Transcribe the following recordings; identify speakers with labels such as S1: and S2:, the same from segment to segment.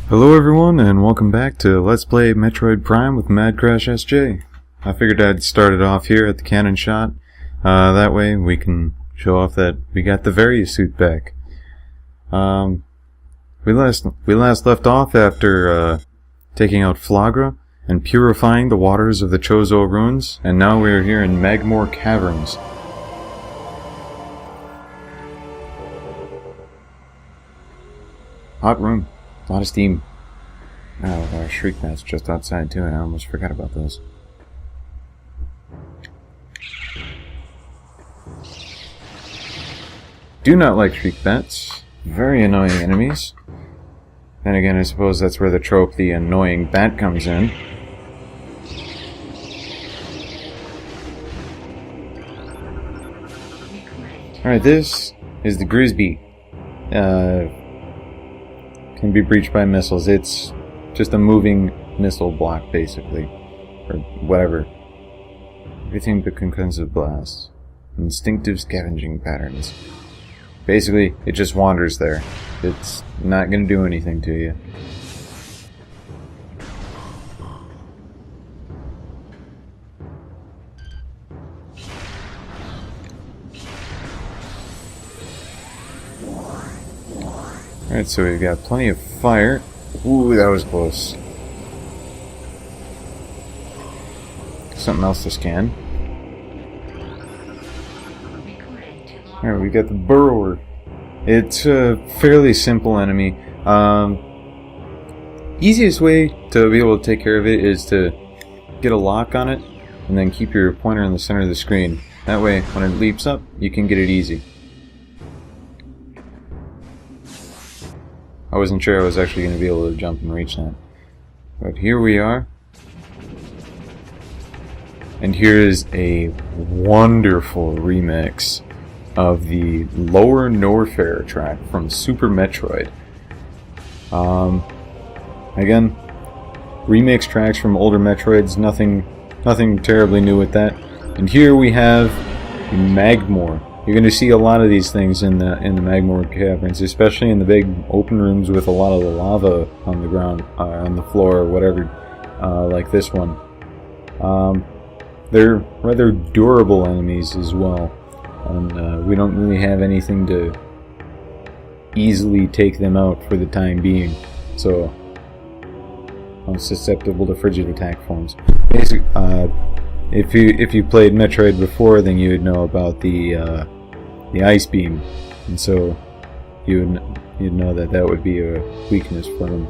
S1: Hello everyone, and welcome back to Let's Play Metroid Prime with Mad Crash SJ. I figured I'd start it off here at the cannon shot. That way we can show off that we got the various suit back. We last left off after taking out Flagra and purifying the waters of the Chozo ruins, and now we are here in Magmoor Caverns. Hot room. A lot of steam. Oh, there are shriek bats just outside too, and I almost forgot about those. Do not like shriek bats. Very annoying enemies. Then again, I suppose that's where the trope, the annoying bat, comes in. Alright, this is the Grisby. Can be breached by missiles. It's just a moving missile block, basically. Or whatever. Everything but concursive blasts. Instinctive scavenging patterns. Basically, it just wanders there. It's not going to do anything to you. Alright, so we've got plenty of fire. Ooh, that was close. Something else to scan. Alright, we got the Burrower. It's a fairly simple enemy. Easiest way to be able to take care of it is to get a lock on it and then keep your pointer in the center of the screen. That way, when it leaps up, you can get it easy. I wasn't sure I was actually going to be able to jump and reach that. But here we are. And here is a wonderful remix of the Lower Norfair track from Super Metroid. Again, remix tracks from older Metroids, nothing terribly new with that. And here we have Magmoor. You're going to see a lot of these things in the Magmoor Caverns, especially in the big open rooms with a lot of the lava on the ground, on the floor, or whatever, like this one. They're rather durable enemies as well, and we don't really have anything to easily take them out for the time being, so I'm susceptible to frigid attack forms. Basically, if you played Metroid before, then you would know about the ice beam, and so you'd know that would be a weakness for them.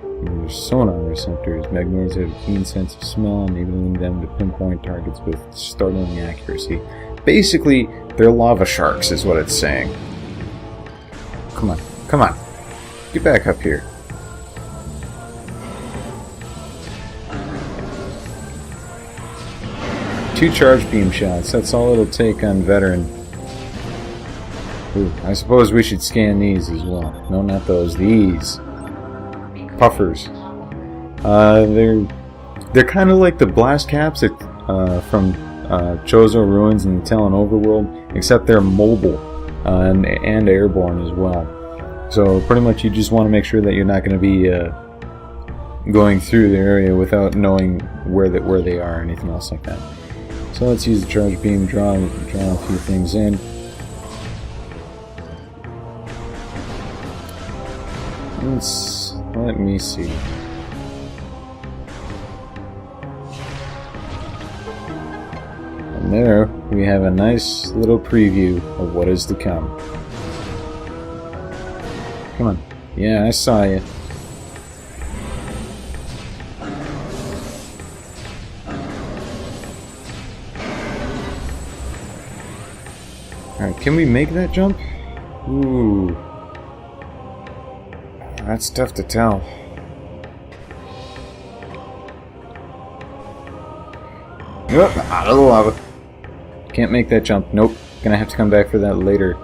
S1: And there's sonar receptors. Magmoors have a keen sense of smell, enabling them to pinpoint targets with startling accuracy. Basically, they're lava sharks, is what it's saying. Come on, get back up here. Two charge beam shots, that's all it'll take on Veteran. Ooh, I suppose we should scan these as well. No, not those, these. Puffers. They're kind of like the blast caps from Chozo Ruins and the Talon Overworld, except they're mobile and airborne as well. So pretty much you just want to make sure that you're not going to be going through the area without knowing where they are or anything else like that. So let's use the charge beam, draw a few things in. Let me see. And there we have a nice little preview of what is to come. Come on. Yeah, I saw you. Alright, can we make that jump? Ooh. That's tough to tell. Nope, out of the lava. Can't make that jump. Nope. Gonna have to come back for that later.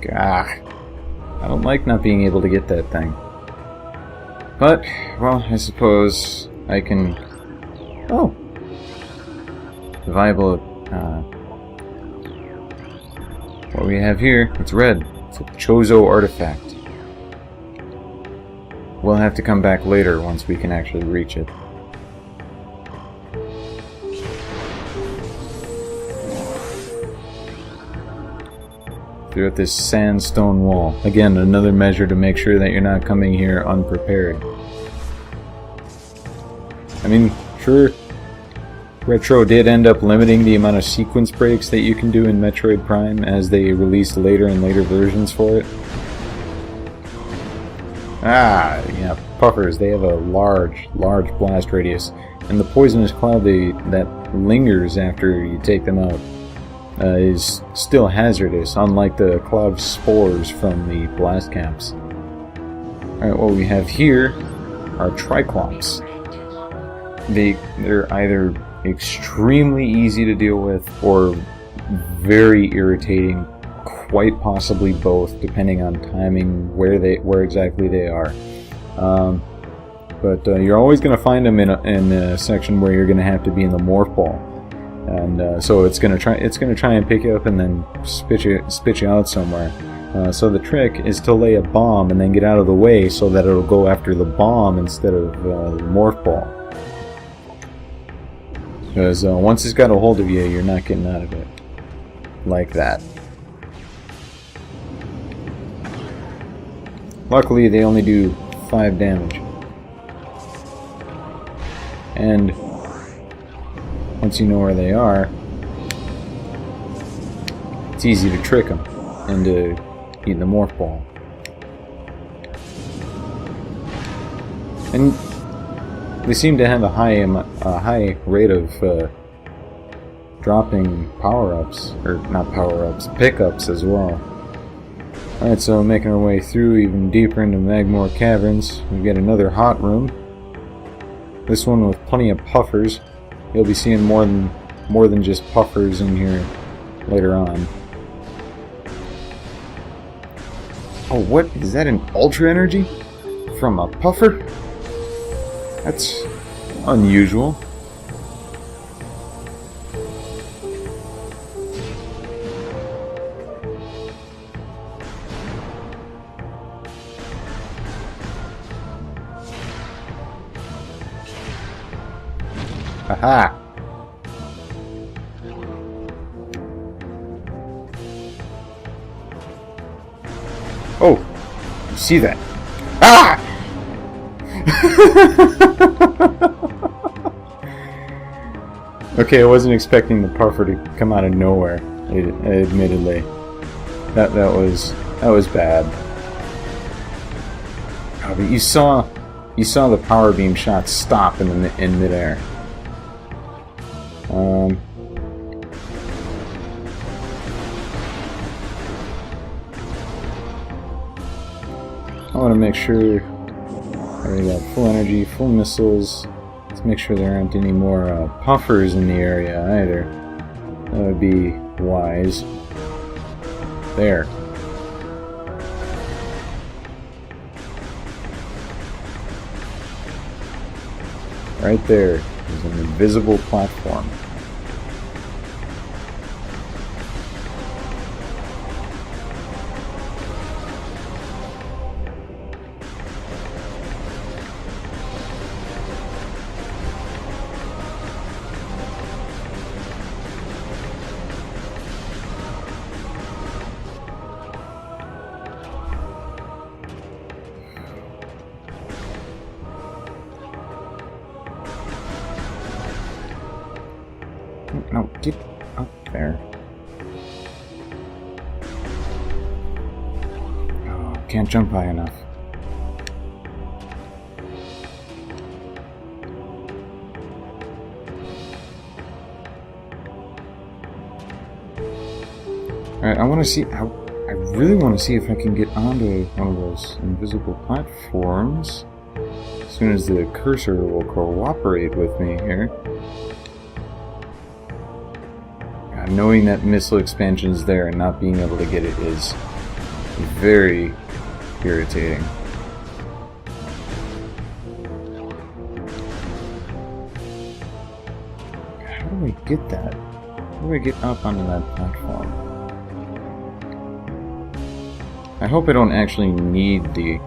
S1: Gah. I don't like not being able to get that thing. But, well, I suppose I can... Oh! Viable, what we have here, it's red. It's a Chozo artifact. We'll have to come back later once we can actually reach it. Throughout this sandstone wall. Again, another measure to make sure that you're not coming here unprepared. I mean, sure, Retro did end up limiting the amount of sequence breaks that you can do in Metroid Prime as they released later and later versions for it. Ah, yeah, puffers, they have a large blast radius. And the poisonous cloud that lingers after you take them out is still hazardous, unlike the cloud spores from the blast caps. Alright, what we have here are Triclops. They're either extremely easy to deal with or very irritating, quite possibly both, depending on timing, where exactly they are. But you're always going to find them in a section where you're going to have to be in the morph ball, and so it's going to try and pick you up and then spit you out somewhere. So the trick is to lay a bomb and then get out of the way so that it'll go after the bomb instead of the morph ball. Because once it's got a hold of you, you're not getting out of it. Like that. Luckily, they only do 5 damage. And once you know where they are, it's easy to trick them into eating the morph ball. And they seem to have a high rate of dropping power-ups, or not power-ups, pickups as well. Alright, so making our way through even deeper into Magmoor Caverns, we get another hot room. This one with plenty of puffers. You'll be seeing more than just puffers in here later on. Oh, what? Is that an ultra energy? From a puffer? That's unusual. Haha! Oh! You see that? Ah! Okay, I wasn't expecting the puffer to come out of nowhere, admittedly. That was bad. Oh, but you saw the power beam shot stop in midair. I want to make sure we got full energy, full missiles. Let's make sure there aren't any more puffers in the area either. That would be wise. There. Right there is an invisible platform. No, get up there. Oh, can't jump high enough. Alright, I want to see. I really want to see if I can get onto one of those invisible platforms as soon as the cursor will cooperate with me here. Knowing that missile expansion is there and not being able to get it is very irritating. How do I get that? How do I get up onto that platform? I hope I don't actually need the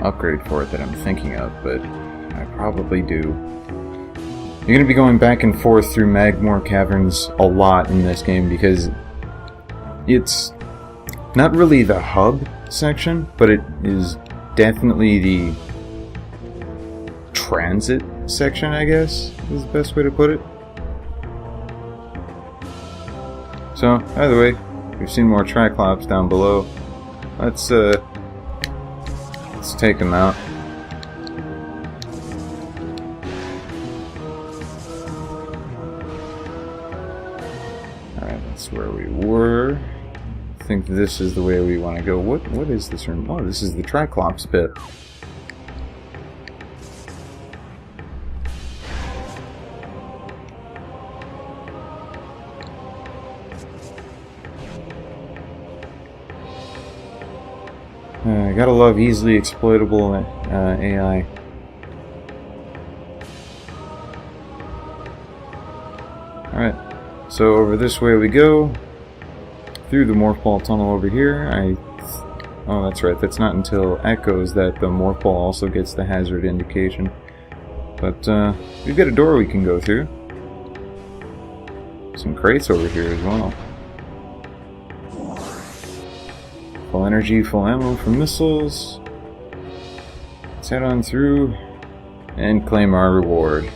S1: upgrade for it that I'm thinking of, but I probably do. You're going to be going back and forth through Magmoor Caverns a lot in this game because it's not really the hub section, but it is definitely the transit section, I guess, is the best way to put it. So, either way, we've seen more Triclops down below. Let's take them out. Alright, that's where we were. I think this is the way we want to go. What is this room? Oh, this is the Triclops bit. Gotta love easily exploitable AI. Alright, so over this way we go. Through the Morph Ball tunnel over here. Oh, that's right, that's not until Echoes that the Morph Ball also gets the hazard indication. But we've got a door we can go through. Some crates over here as well. Full energy, full ammo for missiles. Let's head on through and claim our reward.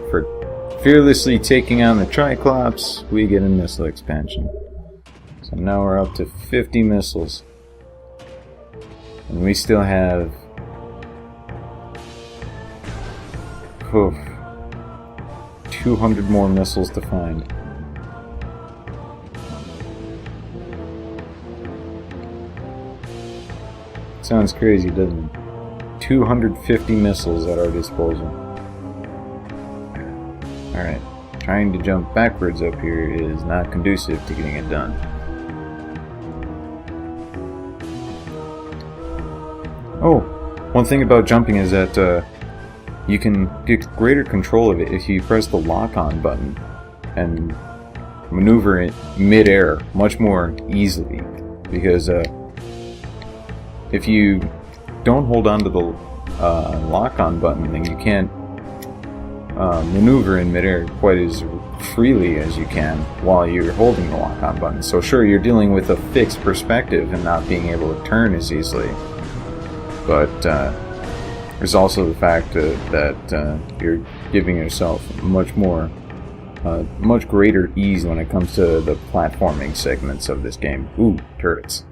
S1: For fearlessly taking on the Triclops, we get a missile expansion. So now we're up to 50 missiles. And we still have... 200 more missiles to find. Sounds crazy, doesn't it? 250 missiles at our disposal. Alright, trying to jump backwards up here is not conducive to getting it done. Oh, one thing about jumping is that you can get greater control of it if you press the lock-on button and maneuver it mid-air much more easily, because if you don't hold on to the lock-on button, then you can't maneuver in midair quite as freely as you can while you're holding the lock-on button. So sure, you're dealing with a fixed perspective and not being able to turn as easily, but there's also the fact that you're giving yourself much greater ease when it comes to the platforming segments of this game. Ooh, turrets.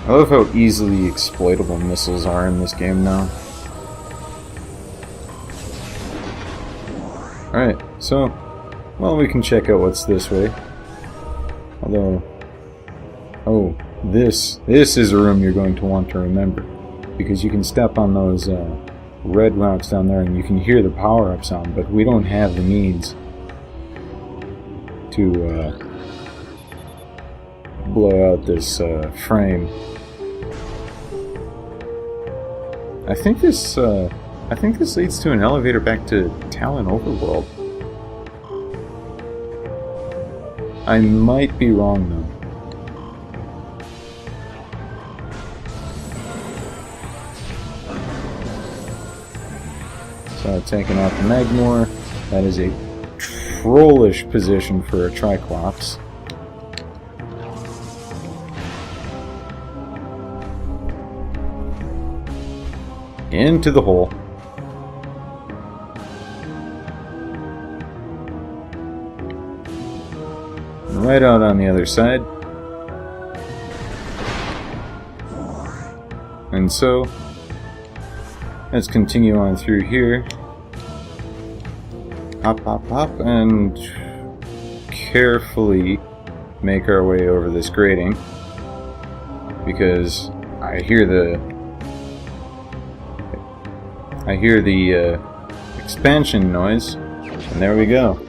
S1: I love how easily exploitable missiles are in this game now. Alright, so, well, we can check out what's this way. Although, oh, this is a room you're going to want to remember, because you can step on those red rocks down there and you can hear the power-up sound, but we don't have the means to blow out this frame. I think this leads to an elevator back to Talon Overworld. I might be wrong though. So taking out the Magmoor, that is a trollish position for a Triclops. Into the hole. And right out on the other side. And so, let's continue on through here. Hop, hop, hop, and carefully make our way over this grating. Because I hear the expansion noise, and there we go.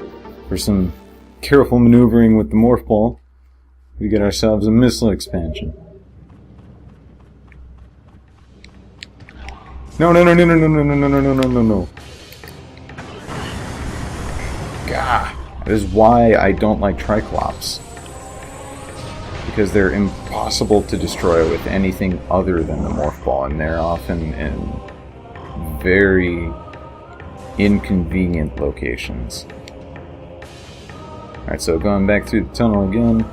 S1: For some careful maneuvering with the Morph Ball, we get ourselves a missile expansion. No, no, no, no, no, no, no, no, no, no, no, no, no. Gah. That is why I don't like Triclops. Because they're impossible to destroy with anything other than the Morph Ball, and they're often in very inconvenient locations. Alright, so going back through the tunnel again.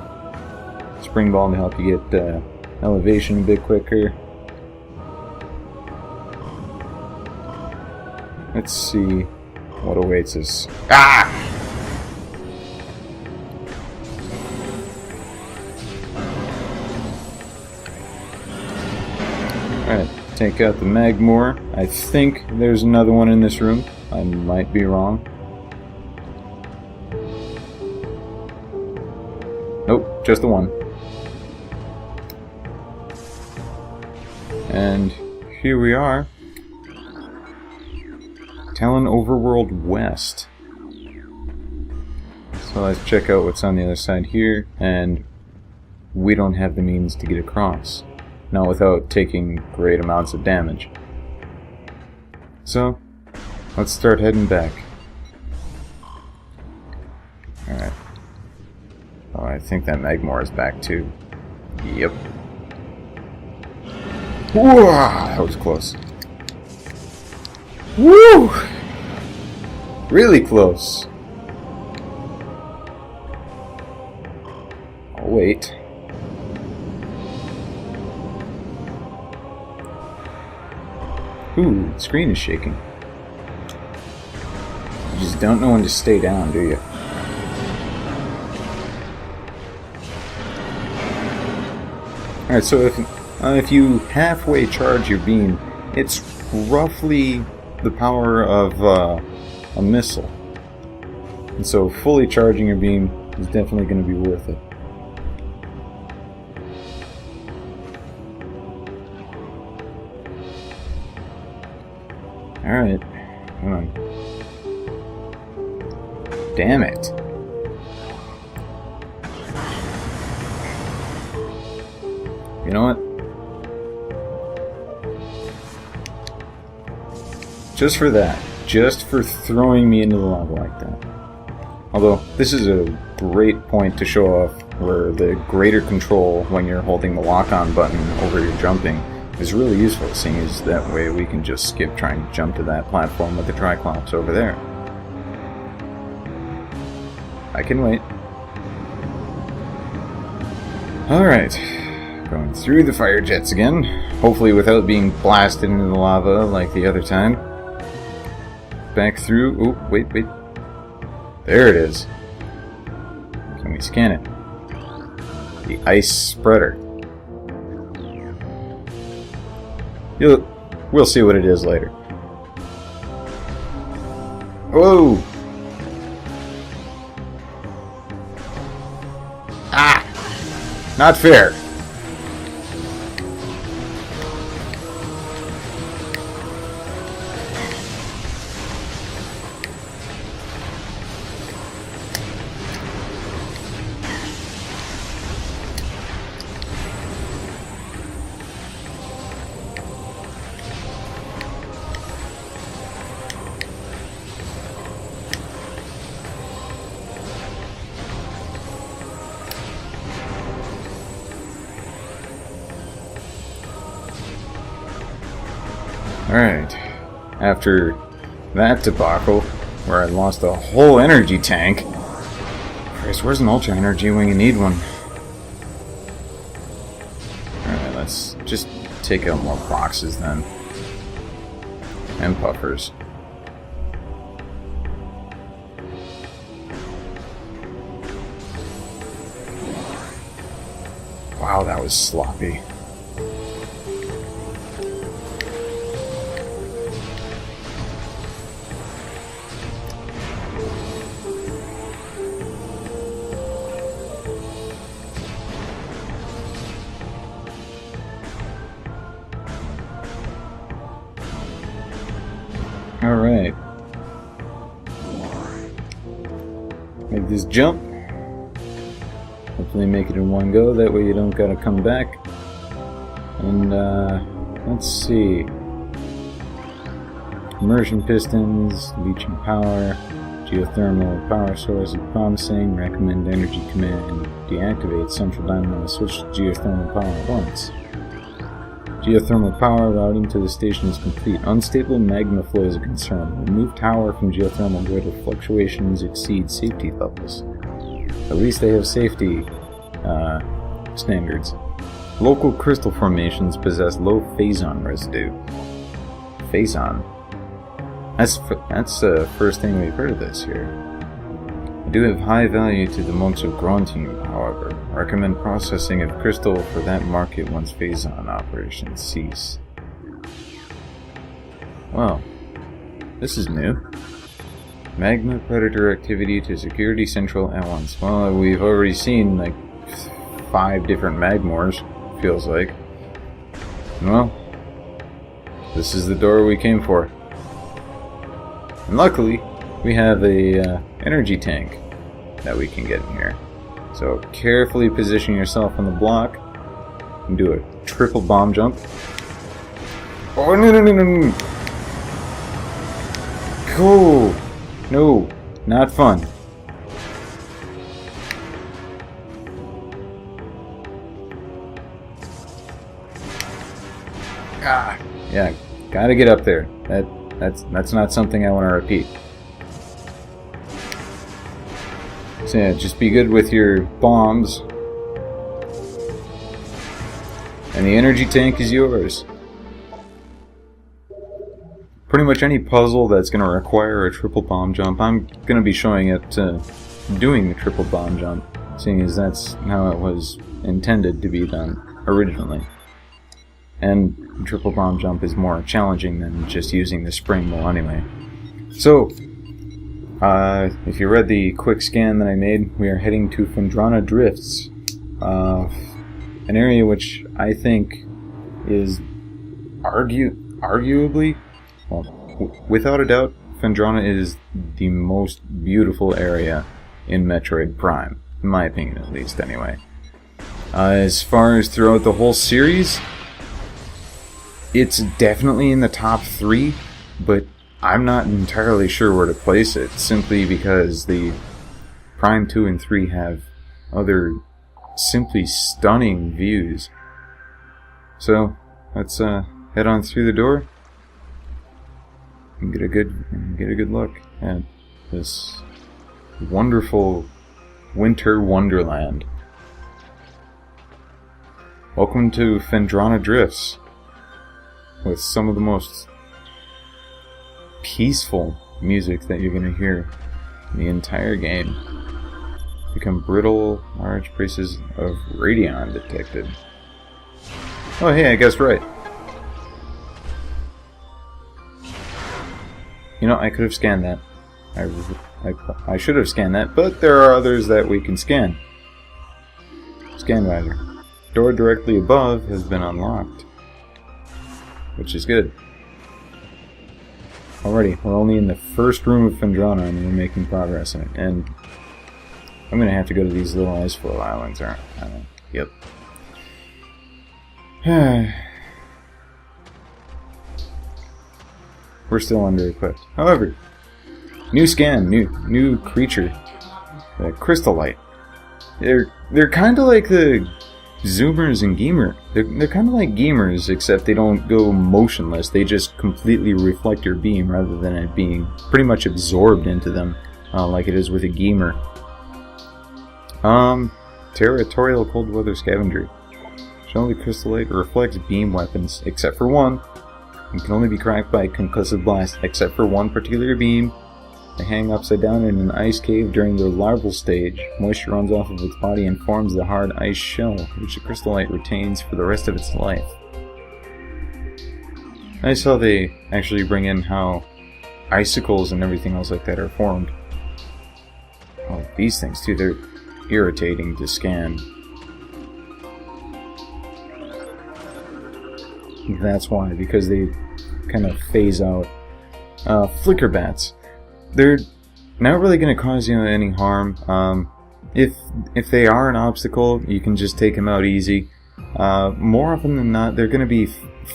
S1: Spring Ball to help you get elevation a bit quicker. Let's see what awaits us. Ah! Alright, take out the Magmoor. I think there's another one in this room. I might be wrong. Nope, just the one. And here we are. Talon Overworld West. So let's check out what's on the other side here, and we don't have the means to get across. Not without taking great amounts of damage. So, let's start heading back. Alright. Oh, I think that Magmoor is back too. Yep. Whoa, that was close. Woo! Really close. Oh, wait. Ooh, the screen is shaking. You just don't know when to stay down, do you? Alright, so if you halfway charge your beam, it's roughly the power of a missile. And so fully charging your beam is definitely going to be worth it. Alright, come on. Damn it. You know what? Just for that. Just for throwing me into the lava like that. Although, this is a great point to show off where the greater control when you're holding the lock-on button over your jumping is really useful, seeing as that way we can just skip trying to jump to that platform with the Triclops over there. I can wait. Alright. Going through the fire jets again. Hopefully without being blasted into the lava like the other time. Back through. Oh, wait. There it is. Can we scan it? The ice spreader. We'll see what it is later. Whoa! Ah! Not fair. Alright, after that debacle, where I lost a whole energy tank. Christ, where's an ultra energy when you need one? Alright, let's just take out more boxes then. And puffers. Wow, that was sloppy. Alright. Make this jump. Hopefully make it in one go, that way you don't gotta come back. And, let's see. Immersion pistons, leeching power, geothermal power source is promising, recommend energy command, deactivate central dynamo, switch to geothermal power at once. Geothermal power routing to the station is complete. Unstable magma flow is a concern. Remove tower from geothermal grid if fluctuations exceed safety levels. At least they have safety standards. Local crystal formations possess low phazon residue. Phazon? That's the first thing we've heard of this here. I do have high value to the monks of Grontium, however. I recommend processing of crystal for that market once phazon operations cease. Well, this is new. Magma predator activity to security central at once. Well, we've already seen like 5 different Magmoors, feels like. Well, this is the door we came for. And luckily, we have a energy tank that we can get in here. So carefully position yourself on the block and do a triple bomb jump. Oh, no. Cool. No, not fun. Yeah, gotta get up there. That's not something I want to repeat. So yeah, just be good with your bombs. And the energy tank is yours. Pretty much any puzzle that's going to require a triple bomb jump, I'm going to be showing it doing the triple bomb jump, seeing as that's how it was intended to be done originally. And triple bomb jump is more challenging than just using the spring wall anyway. So, if you read the quick scan that I made, we are heading to Phendrana Drifts, an area which I think is arguably, well, without a doubt, Phendrana is the most beautiful area in Metroid Prime, in my opinion at least anyway. As far as throughout the whole series, it's definitely in the top 3, but I'm not entirely sure where to place it, simply because the Prime 2 and 3 have other simply stunning views. So, let's head on through the door and get a good look at this wonderful winter wonderland. Welcome to Phendrana Drifts, with some of the most peaceful music that you're going to hear in the entire game. Become brittle, large traces of radion detected. Oh hey, I guessed right. You know, I could have scanned that. I should have scanned that, but there are others that we can scan. Scan rider. Door directly above has been unlocked, which is good. Alrighty, we're only in the first room of Phendrana and we're making progress in it. And I'm gonna have to go to these little ice floe islands, aren't I? Yep. We're still under-equipped. However, new scan, new creature, the Crystallite. They're kind of like the Zoomers and Gemer. They're kind of like Gemers, except they don't go motionless. They just completely reflect your beam rather than it being pretty much absorbed into them, like it is with a Gemer. Territorial cold weather scavenger. Generally, Crystallite reflects beam weapons, except for one. And can only be cracked by concussive blast, except for one particular beam. They hang upside down in an ice cave during their larval stage. Moisture runs off of its body and forms the hard ice shell, which the Crystallite retains for the rest of its life. I saw they actually bring in how icicles and everything else like that are formed. Oh, these things too, they're irritating to scan. That's why, because they kind of phase out. Flicker bats. They're not really going to cause you any harm. If they are an obstacle, you can just take them out easy. More often than not, they're going to be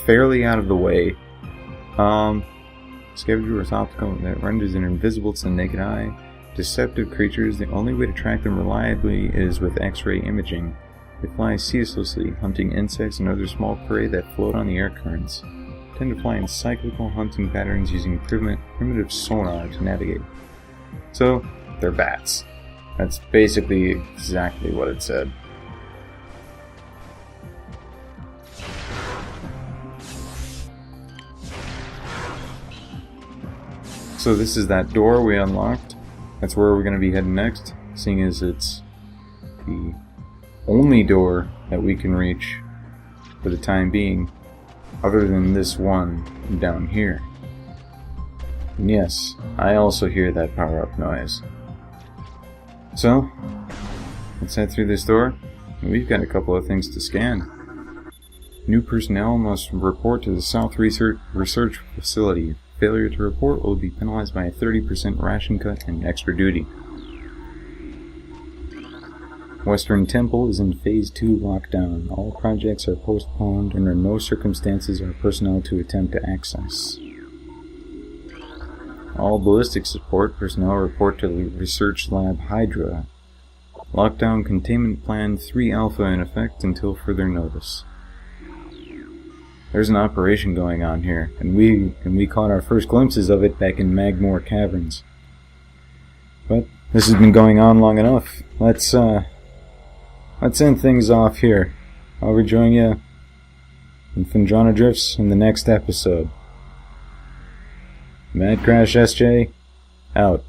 S1: fairly out of the way. Scavenger with optical that renders it invisible to the naked eye. Deceptive creatures, the only way to track them reliably is with X-ray imaging. They fly ceaselessly, hunting insects and other small prey that float on the air currents. They tend to fly in cyclical hunting patterns using primitive sonar to navigate. So, they're bats. That's basically exactly what it said. So this is that door we unlocked. That's where we're going to be heading next, seeing as it's the only door that we can reach for the time being, other than this one down here. And yes, I also hear that power-up noise. So, let's head through this door. We've got a couple of things to scan. New personnel must report to the South Research Facility. Failure to report will be penalized by a 30% ration cut and extra duty. Western Temple is in Phase 2 lockdown. All projects are postponed, and under no circumstances are personnel to attempt to access. All ballistic support personnel report to the Research Lab Hydra. Lockdown Containment Plan 3 Alpha in effect until further notice. There's an operation going on here, and we caught our first glimpses of it back in Magmoor Caverns. But this has been going on long enough. Let's end things off here. I'll rejoin you in Findrana Drifts in the next episode. Mad Crash SJ, out.